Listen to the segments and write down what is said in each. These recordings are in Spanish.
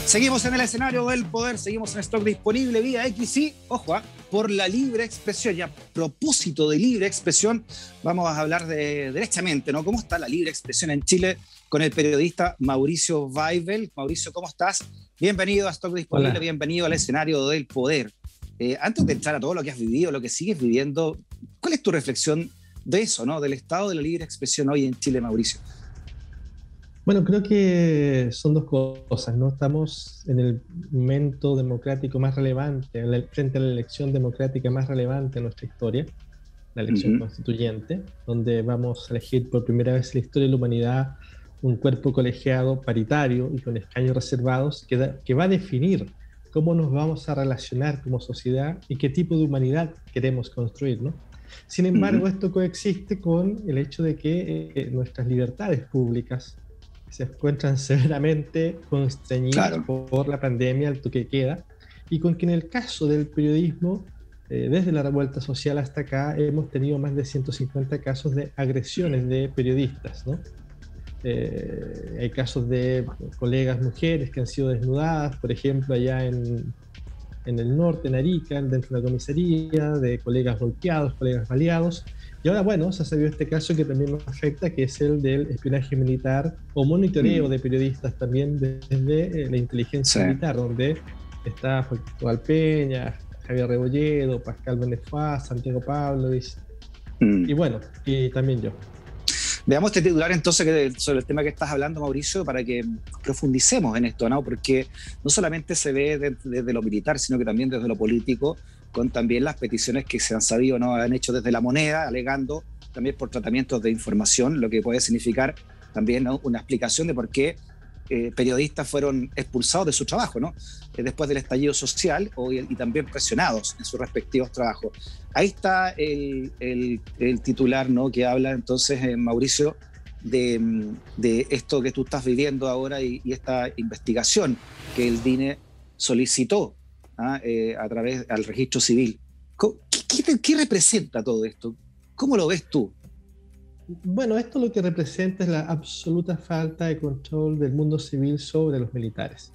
Seguimos en el escenario del poder, seguimos en stock disponible vía X y, ojo, por la libre expresión. Y a propósito de libre expresión, vamos a hablar derechamente, ¿no? ¿Cómo está la libre expresión en Chile con el periodista Mauricio Weibel? Mauricio, ¿cómo estás? Bienvenido a stock disponible, Hola. Bienvenido al escenario del poder. Antes de entrar a todo lo que has vivido, lo que sigues viviendo, ¿cuál es tu reflexión de eso, ¿no? Del estado de la libre expresión hoy en Chile, Mauricio? Bueno, creo que son dos cosas, ¿no? Estamos en el momento democrático más relevante, frente a la elección democrática más relevante en nuestra historia, la elección constituyente, donde vamos a elegir por primera vez en la historia de la humanidad un cuerpo colegiado paritario y con escaños reservados que va a definir cómo nos vamos a relacionar como sociedad y qué tipo de humanidad queremos construir, ¿no? Sin embargo, esto coexiste con el hecho de que nuestras libertades públicas se encuentran severamente constreñidas por la pandemia, el toque de queda, y con que en el caso del periodismo, desde la revuelta social hasta acá, hemos tenido más de 150 casos de agresiones de periodistas, ¿no? Hay casos de colegas mujeres que han sido desnudadas, por ejemplo, allá en el norte, en Arica, dentro de la comisaría, de colegas golpeados, colegas baleados. Y ahora, bueno, se ha sabido este caso que también nos afecta, que es el del espionaje militar o monitoreo de periodistas también desde la inteligencia militar, donde está Joaquín Tobal Peña, Javier Rebolledo, Pascal Benefaz, Santiago Pavlovich, y bueno, y también yo. Veamos este titular entonces sobre el tema que estás hablando, Mauricio, para que profundicemos en esto, ¿no? Porque no solamente se ve desde lo militar, sino que también desde lo político, con también las peticiones que se han sabido, ¿no? Han hecho desde La Moneda, alegando también por tratamientos de información, lo que puede significar también, ¿no? Una explicación de por qué periodistas fueron expulsados de su trabajo, ¿no? Después del estallido social y también presionados en sus respectivos trabajos. Ahí está el titular, ¿no? Que habla entonces, Mauricio, de esto que tú estás viviendo ahora y esta investigación que el DINE solicitó a través del registro civil. ¿Qué representa todo esto? ¿Cómo lo ves tú? Bueno, esto lo que representa es la absoluta falta de control del mundo civil sobre los militares.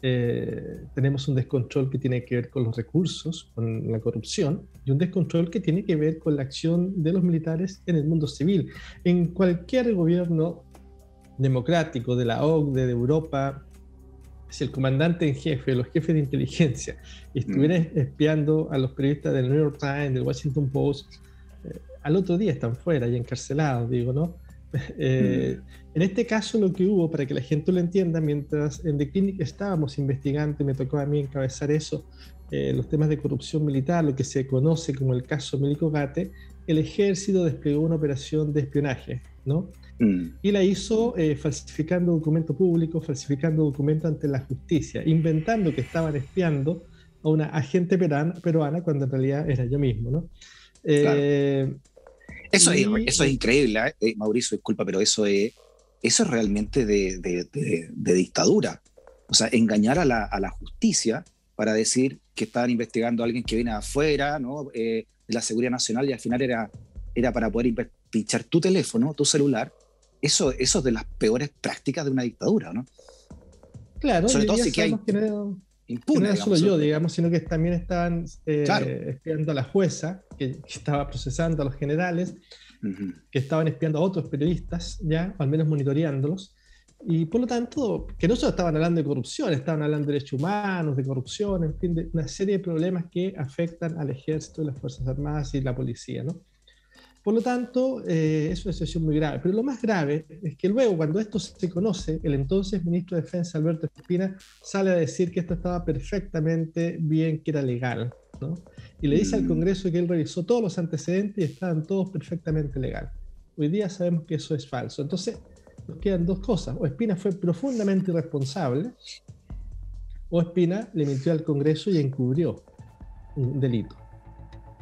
Tenemos un descontrol que tiene que ver con los recursos, con la corrupción, y un descontrol que tiene que ver con la acción de los militares en el mundo civil. En cualquier gobierno democrático de la OCDE, de Europa, si el comandante en jefe, los jefes de inteligencia, estuvieran espiando a los periodistas del New York Times, del Washington Post, al otro día están fuera y encarcelados, digo, ¿no? En este caso lo que hubo, para que la gente lo entienda, mientras en The Clinic estábamos investigando, y me tocó a mí encabezar eso, los temas de corrupción militar, lo que se conoce como el caso Milico Gate, el ejército desplegó una operación de espionaje, ¿no? Y la hizo falsificando documento público, falsificando documentos ante la justicia, inventando que estaban espiando a una agente peruana cuando en realidad era yo mismo, ¿no? Claro. Eso es increíble, Mauricio, disculpa, pero eso es realmente de dictadura. O sea, engañar a la justicia para decir que estaban investigando a alguien que viene afuera, ¿no? De la Seguridad Nacional, y al final era para poder pinchar tu teléfono, tu celular. Eso es de las peores prácticas de una dictadura, ¿no? Claro, sobre todo si que hay impune, no era solo yo, digamos, sino que también estaban espiando a la jueza que estaba procesando a los generales, que estaban espiando a otros periodistas, ya, al menos monitoreándolos, y por lo tanto, que no solo estaban hablando de corrupción, estaban hablando de derechos humanos, de corrupción, en fin, de una serie de problemas que afectan al ejército, las Fuerzas Armadas y la policía, ¿no? Por lo tanto, es una situación muy grave. Pero lo más grave es que luego, cuando esto se conoce, el entonces ministro de Defensa, Alberto Espina, sale a decir que esto estaba perfectamente bien, que era legal, ¿no? Y le dice al Congreso que él revisó todos los antecedentes y estaban todos perfectamente legal. Hoy día sabemos que eso es falso. Entonces, nos quedan dos cosas. O Espina fue profundamente irresponsable, o Espina le mintió al Congreso y encubrió un delito.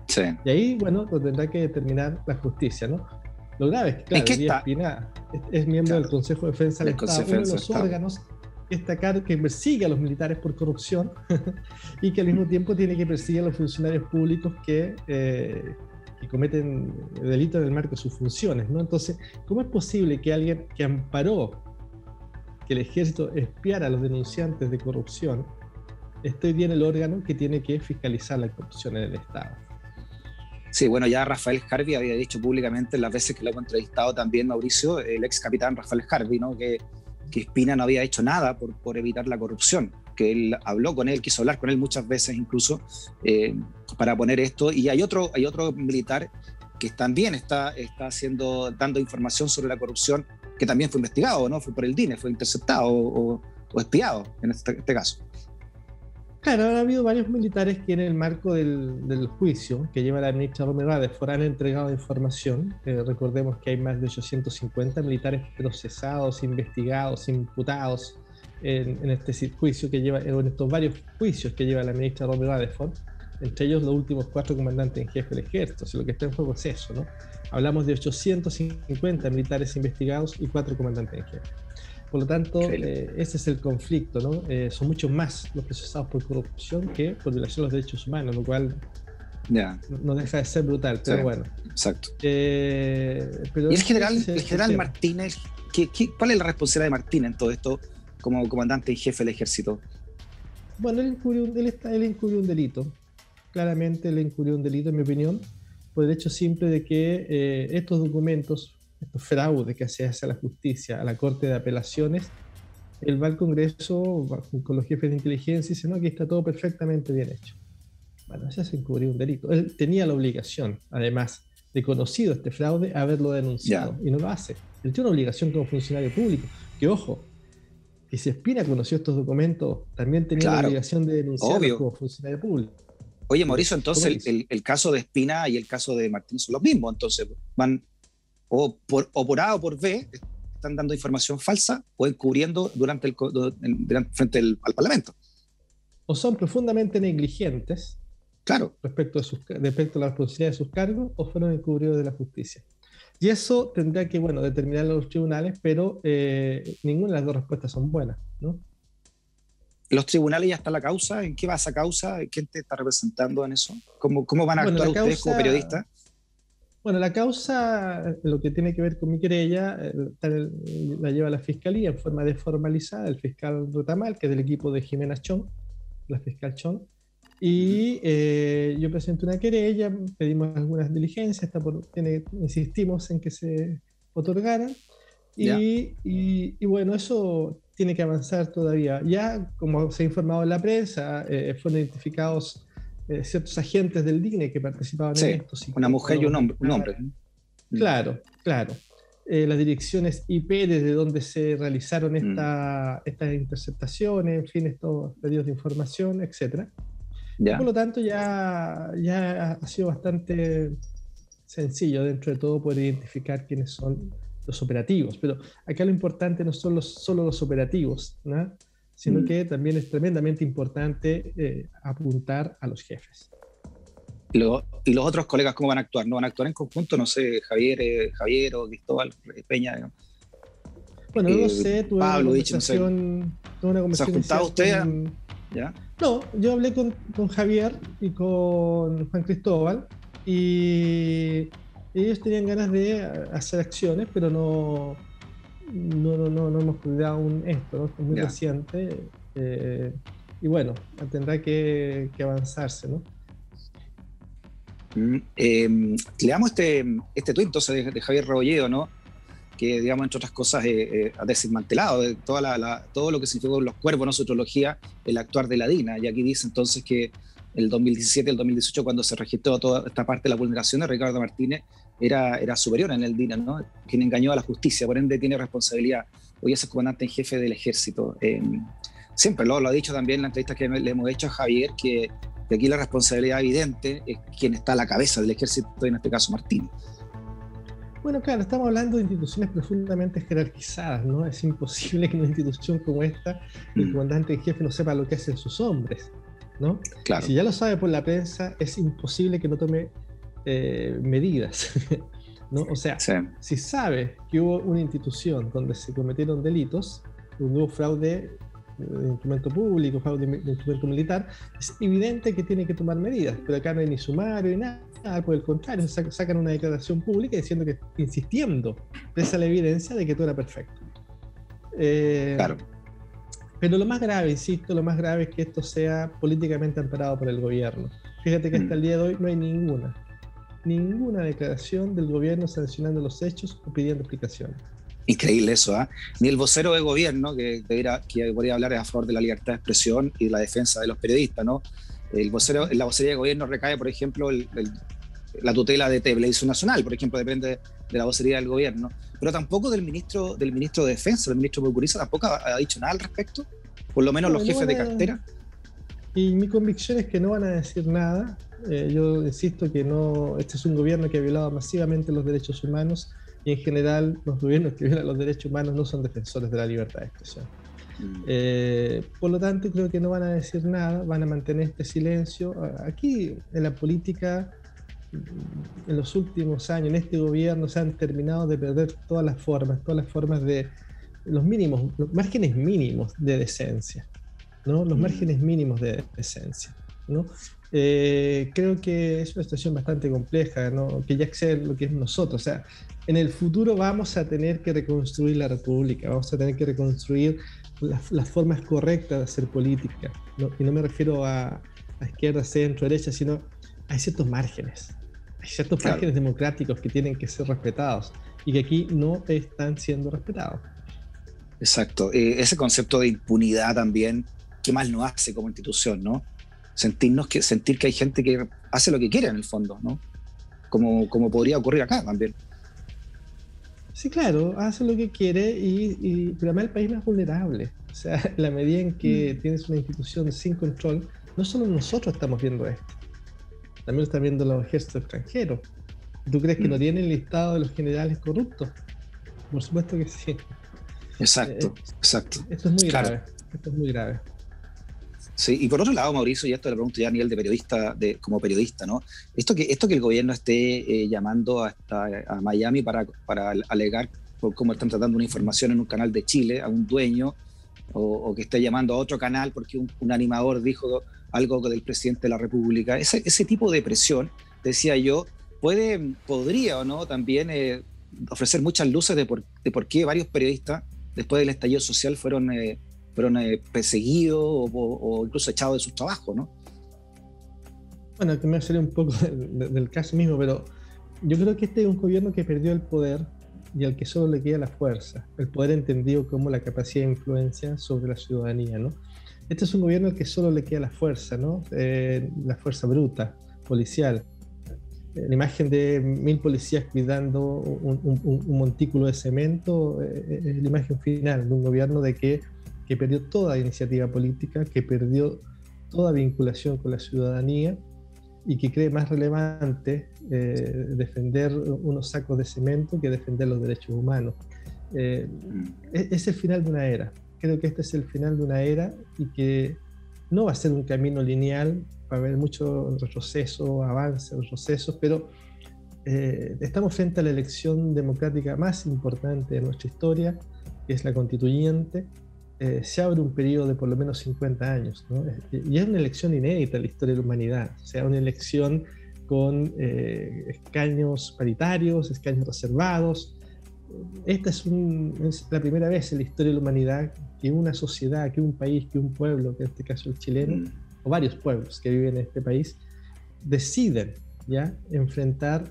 Sí. Y ahí, bueno, lo tendrá que determinar la justicia, ¿no? Lo grave es que, claro, hoy día Espina es miembro del Consejo de Defensa del Estado, uno de los órganos que persigue a los militares por corrupción y que al mismo tiempo tiene que perseguir a los funcionarios públicos que cometen delitos en el marco de sus funciones, ¿no? Entonces, ¿cómo es posible que alguien que amparó que el ejército espiara a los denunciantes de corrupción, este hoy día en el órgano que tiene que fiscalizar la corrupción en el Estado. Sí, bueno, ya Rafael Harvey había dicho públicamente las veces que lo hemos entrevistado también, Mauricio, el ex capitán Rafael Harvey, ¿no? que Espina no había hecho nada por evitar la corrupción, que él habló con él, quiso hablar con él muchas veces incluso para poner esto. Y hay otro militar que también está dando información sobre la corrupción, que también fue investigado, ¿no? Fue por el DINE, fue interceptado o espiado en este caso. Claro, han habido varios militares que en el marco del juicio que lleva la ministra Romy Radeford han entregado información. Recordemos que hay más de 850 militares procesados, investigados, imputados en este juicio que lleva, en estos varios juicios que lleva la ministra Romy Radeford, entre ellos los últimos 4 comandantes en jefe del ejército. O sea, lo que está en juego es eso, ¿no? Hablamos de 850 militares investigados y 4 comandantes en jefe. Por lo tanto, ese es el conflicto, ¿no? Son muchos más los procesados por corrupción que por violación de los derechos humanos, lo cual no deja de ser brutal, pero sí, bueno. Exacto. Pero y el general Martínez, ¿cuál es la responsabilidad de Martínez en todo esto como comandante y jefe del ejército? Bueno, él incurrió un delito. Claramente él incurrió un delito, en mi opinión, por el hecho simple de que estos documentos, estos fraudes que se hace a la justicia, a la Corte de Apelaciones, él va al Congreso con los jefes de inteligencia y dice, no, aquí está todo perfectamente bien hecho. Bueno, eso se encubrió un delito. Él tenía la obligación, además de conocido este fraude, haberlo denunciado, y no lo hace. Él tiene una obligación como funcionario público, que ojo, que si Espina conoció estos documentos, también tenía la obligación de denunciarlos como funcionario público. Oye, Mauricio, entonces el caso de Espina y el caso de Martín son los mismos, entonces van o por A o por B, están dando información falsa o encubriendo frente al Parlamento. O son profundamente negligentes, claro, respecto a la responsabilidad de sus cargos, o fueron encubridos de la justicia. Y eso tendrá que, determinarlo los tribunales, pero ninguna de las dos respuestas son buenas, ¿no? ¿Los tribunales ya está la causa? ¿En qué va esa causa? ¿Quién te está representando en eso? ¿Cómo van a actuar ustedes como periodistas? Bueno, la causa, lo que tiene que ver con mi querella, la lleva la Fiscalía en forma desformalizada, el fiscal Retamal, que es del equipo de Jimena Chong, la fiscal Chong, y yo presenté una querella, pedimos algunas diligencias, insistimos en que se otorgaran, y bueno, eso tiene que avanzar todavía. Ya, como se ha informado en la prensa, fueron identificados ciertos agentes del DINE que participaban en esto. Una mujer y un hombre. Claro. Las direcciones IP desde donde se realizaron estas interceptaciones, en fin, estos pedidos de información, etc. Por lo tanto, ya ha sido bastante sencillo dentro de todo poder identificar quiénes son los operativos. Pero acá lo importante no son solo los operativos, ¿no? Sino que también es tremendamente importante apuntar a los jefes. ¿Y los otros colegas cómo van a actuar? ¿No van a actuar en conjunto? No sé, Javier o Cristóbal Peña. ¿No? Bueno, no sé, tuve Pablo, una conversación. ¿Se han juntado ustedes? ¿Ya? No, yo hablé con Javier y con Juan Cristóbal y ellos tenían ganas de hacer acciones, pero no hemos cuidado aún esto, ¿no? Es muy reciente y bueno, tendrá que avanzarse, ¿no? Leamos este tuit entonces de Javier Rebolledo, ¿no? Que, digamos, entre otras cosas, ha desmantelado todo lo que significó los cuervos, ¿no? Su teología, el actuar de la DINA. Y aquí dice entonces que el 2017 y el 2018, cuando se registró toda esta parte de la vulneración de Ricardo Martínez, era superior en el DINA, ¿no? Quien engañó a la justicia, por ende tiene responsabilidad. Hoy es el comandante en jefe del ejército. Siempre lo ha dicho también en la entrevista que le hemos hecho a Javier, que aquí la responsabilidad evidente es quien está a la cabeza del ejército, en este caso Martínez. Bueno, claro, estamos hablando de instituciones profundamente jerarquizadas, ¿no? Es imposible que en una institución como esta el comandante en jefe no sepa lo que hacen sus hombres, ¿no? Claro. Si ya lo sabe por la prensa, es imposible que no tome medidas, ¿no? O sea, si sabe que hubo una institución donde se cometieron delitos, hubo fraude de instrumento público, fraude de instrumento militar, es evidente que tiene que tomar medidas, pero acá no hay ni sumario ni nada. Por el contrario, sacan una declaración pública diciendo que, insistiendo, presa la evidencia de que todo era perfecto. Claro. Pero lo más grave, insisto, lo más grave es que esto sea políticamente amparado por el gobierno. Fíjate que hasta el día de hoy no hay ninguna declaración del gobierno sancionando los hechos o pidiendo explicaciones. Increíble eso, ¿eh? Ni el vocero de gobierno, que podría hablar a favor de la libertad de expresión y la defensa de los periodistas, ¿no? La vocería de gobierno recae, por ejemplo, la tutela de Televisión Nacional, por ejemplo, depende de la vocería del gobierno, pero tampoco del ministro de Defensa, el ministro Procuriza tampoco ha dicho nada al respecto, por lo menos los jefes de cartera. Y mi convicción es que no van a decir nada. Yo insisto que no, este es un gobierno que ha violado masivamente los derechos humanos, y en general los gobiernos que violan los derechos humanos no son defensores de la libertad de expresión. Por lo tanto, creo que no van a decir nada, van a mantener este silencio. Aquí en la política, en los últimos años, en este gobierno, se han terminado de perder todas las formas de los márgenes mínimos de decencia, ¿no? Los márgenes mínimos de decencia, ¿no? Creo que es una situación bastante compleja, ¿no? Que ya excede lo que es nosotros. O sea, en el futuro vamos a tener que reconstruir la República, vamos a tener que reconstruir las formas correctas de hacer política, ¿no? Y no me refiero a izquierda, centro, derecha, sino hay ciertos márgenes. Hay ciertos márgenes democráticos que tienen que ser respetados y que aquí no están siendo respetados. Exacto. Ese concepto de impunidad también, ¿qué más nos hace como institución, no? Sentir que hay gente que hace lo que quiere en el fondo, ¿no? Como podría ocurrir acá también. Sí, claro, hace lo que quiere, pero además el país más vulnerable. O sea, en la medida en que tienes una institución sin control, no solo nosotros estamos viendo esto, también lo están viendo los ejércitos extranjeros. ¿Tú crees que no tienen listado de los generales corruptos? Por supuesto que sí. Exacto. Esto es muy grave. Esto es muy grave. Sí, y por otro lado, Mauricio, y esto le pregunto ya a nivel de periodista, como periodista, ¿no? Esto que el gobierno esté llamando a Miami para alegar por cómo están tratando una información en un canal de Chile a un dueño, o que esté llamando a otro canal porque un animador dijo algo del presidente de la República, ese tipo de presión, decía yo, podría o no también ofrecer muchas luces de por qué varios periodistas, después del estallido social, fueron perseguidos o incluso echados de sus trabajos, ¿no? Bueno, que me sería un poco del caso mismo, pero yo creo que este es un gobierno que perdió el poder y al que solo le queda la fuerza, el poder entendido como la capacidad de influencia sobre la ciudadanía, ¿no? Este es un gobierno al que solo le queda la fuerza, ¿no? La fuerza bruta, policial. La imagen de 1000 policías cuidando un montículo de cemento es la imagen final de un gobierno que perdió toda iniciativa política, que perdió toda vinculación con la ciudadanía y que cree más relevante defender unos sacos de cemento que defender los derechos humanos. Es el final de una era. Creo que este es el final de una era y que no va a ser un camino lineal, va a haber mucho retroceso, avance, retrocesos, pero estamos frente a la elección democrática más importante de nuestra historia, que es la constituyente. Se abre un periodo de por lo menos 50 años, ¿no? Y es una elección inédita en la historia de la humanidad, o sea, una elección con escaños paritarios, escaños reservados. Esta es la primera vez en la historia de la humanidad que una sociedad, que un país, que un pueblo, que en este caso el chileno, o varios pueblos que viven en este país, deciden ¿ya? Enfrentar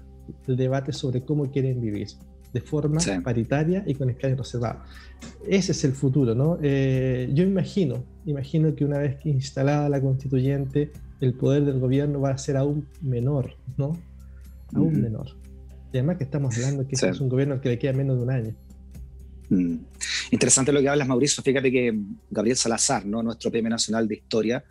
el debate sobre cómo quieren vivir, de forma paritaria y con escaños reservados. Ese es el futuro, ¿no? Yo imagino que una vez que instalada la constituyente, el poder del gobierno va a ser aún menor, ¿no? Aún menor. Y además que estamos hablando que es un gobierno al que le queda menos de un año. Interesante lo que hablas, Mauricio. Fíjate que Gabriel Salazar, ¿no? Nuestro Premio Nacional de Historia,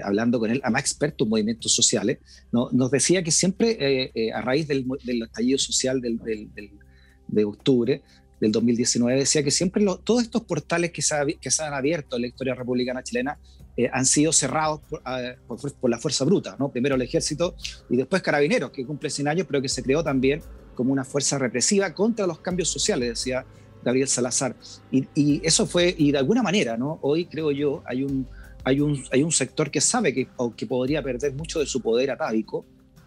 hablando con él, además experto en movimientos sociales, ¿no? Nos decía que siempre a raíz del estallido social de octubre del 2019, decía que siempre todos estos portales que se han abierto en la historia republicana chilena han sido cerrados por la fuerza bruta, ¿no? Primero el ejército y después Carabineros, que cumple 100 años, pero que se creó también como una fuerza represiva contra los cambios sociales, decía Gabriel Salazar. Y eso fue, y de alguna manera, ¿no? Hoy creo yo hay un sector que sabe que podría perder mucho de su poder atávico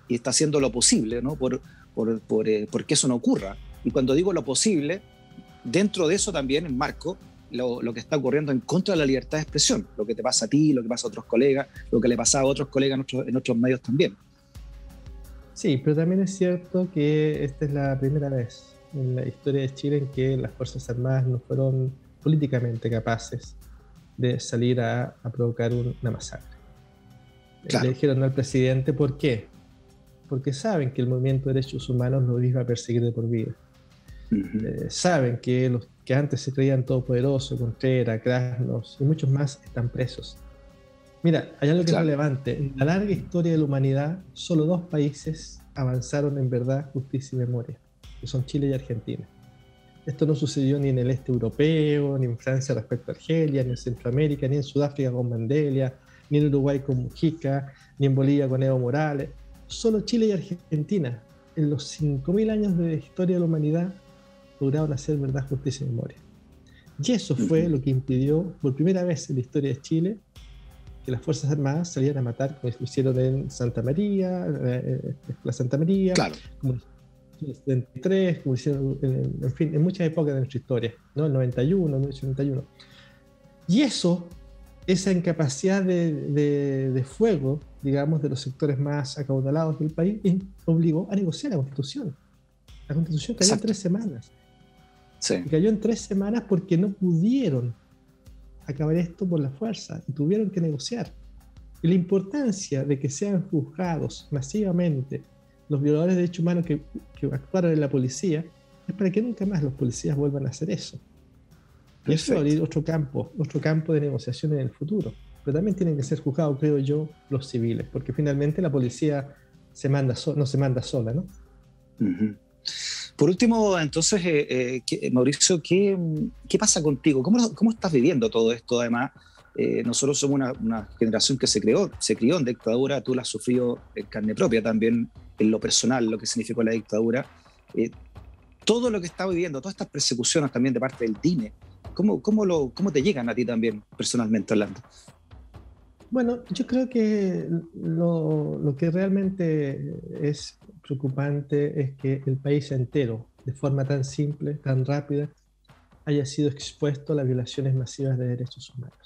y está haciendo lo posible, ¿no? por que eso no ocurra. Y cuando digo lo posible, dentro de eso también enmarco lo que está ocurriendo en contra de la libertad de expresión, lo que te pasa a ti, lo que pasa a otros colegas, lo que le pasa a otros colegas en otros medios también. Sí, pero también es cierto que esta es la primera vez en la historia de Chile en que las Fuerzas Armadas no fueron políticamente capaces de salir a provocar una masacre. Claro. Le dijeron no al presidente, ¿por qué? Porque saben que el movimiento de derechos humanos los iba a perseguir de por vida. Saben que los que antes se creían todopoderosos, Contreras, Krasnos y muchos más están presos. Mira, hay algo que es relevante. En la larga historia de la humanidad, solo 2 países avanzaron en verdad, justicia y memoria, que son Chile y Argentina. Esto no sucedió ni en el este europeo, ni en Francia respecto a Argelia, ni en Centroamérica, ni en Sudáfrica con Mandela, ni en Uruguay con Mujica, ni en Bolivia con Evo Morales. Solo Chile y Argentina, en los 5.000 años de historia de la humanidad, lograron hacer verdad, justicia y memoria. Y eso fue lo que impidió, por primera vez en la historia de Chile, que las Fuerzas Armadas salieran a matar, como lo hicieron en Santa María, la Santa María, claro, como en el 73, como hicieron, en fin, en muchas épocas de nuestra historia, ¿no? El 91, 1991. Y eso, esa incapacidad de fuego, digamos, de los sectores más acaudalados del país, obligó a negociar la Constitución. La Constitución cayó en 3 semanas. Sí. Y cayó en 3 semanas porque no pudieron acabar esto por la fuerza y tuvieron que negociar. Y la importancia de que sean juzgados masivamente los violadores de derechos humanos que actuaron en la policía es para que nunca más los policías vuelvan a hacer eso. Y eso va a abrir otro campo de negociación en el futuro. Pero también tienen que ser juzgados, creo yo, los civiles, porque finalmente la policía no se manda sola, ¿no? Por último, entonces, Mauricio, ¿qué pasa contigo? ¿Cómo estás viviendo todo esto? Además, nosotros somos una generación que se crió en dictadura, tú la has sufrido en carne propia también, en lo personal, lo que significó la dictadura. Todo lo que estás viviendo, todas estas persecuciones también de parte del DINE, ¿cómo te llegan a ti también, personalmente hablando? Bueno, yo creo que lo que realmente es preocupante es que el país entero, de forma tan simple, tan rápida, haya sido expuesto a las violaciones masivas de derechos humanos.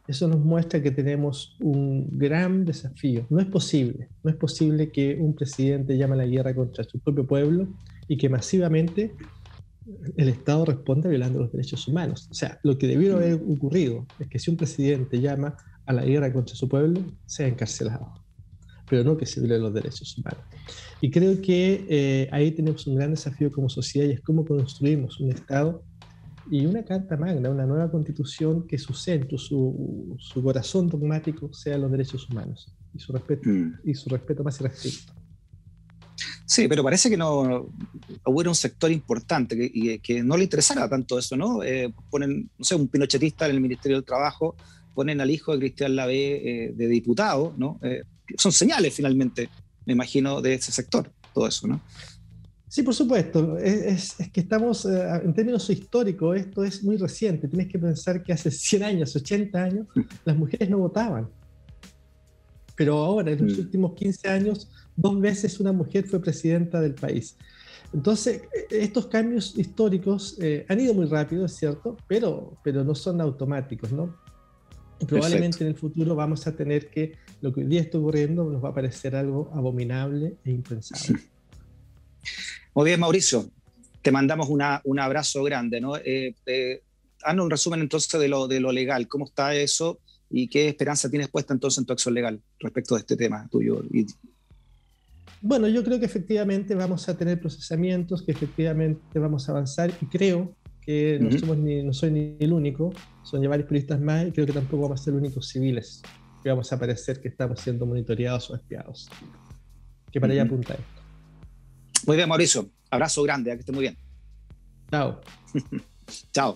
Eso nos muestra que tenemos un gran desafío. No es posible que un presidente llame a la guerra contra su propio pueblo y que masivamente el Estado responda violando los derechos humanos. O sea, lo que debió haber ocurrido es que si un presidente llama a la guerra contra su pueblo, sea encarcelado, pero no que se violen los derechos humanos. Y creo que ahí tenemos un gran desafío como sociedad, y es cómo construimos un Estado y una Carta Magna, una nueva Constitución que su centro, su corazón dogmático sean los derechos humanos y su respeto más irrestricto. Sí, pero parece que no hubo un sector importante que no le interesara tanto eso, ¿no? Ponen, no sé, un pinochetista en el Ministerio del Trabajo, ponen al hijo de Cristian Lavé de diputado, ¿no? Son señales, finalmente, me imagino, de ese sector, todo eso, ¿no? Sí, por supuesto. Es que estamos, en términos históricos, esto es muy reciente. Tienes que pensar que hace 100 años, 80 años, las mujeres no votaban. Pero ahora, en los últimos 15 años, 2 veces una mujer fue presidenta del país. Entonces, estos cambios históricos han ido muy rápido, es cierto, pero no son automáticos, ¿no? Y probablemente en el futuro vamos a tener que, lo que hoy día está ocurriendo, nos va a parecer algo abominable e impensable. Muy bien, Mauricio, te mandamos un abrazo grande, ¿no? Haznos un resumen entonces de lo legal, ¿cómo está eso y qué esperanza tienes puesta entonces en tu acción legal respecto de este tema tuyo? Bueno, yo creo que efectivamente vamos a tener procesamientos, que efectivamente vamos a avanzar y creo que no soy ni el único, son ya varios periodistas más y creo que tampoco vamos a ser los únicos civiles que vamos a parecer que estamos siendo monitoreados o espiados. Que para allá apunta esto. Muy bien, Mauricio. Abrazo grande, que esté muy bien. Chao. Chao.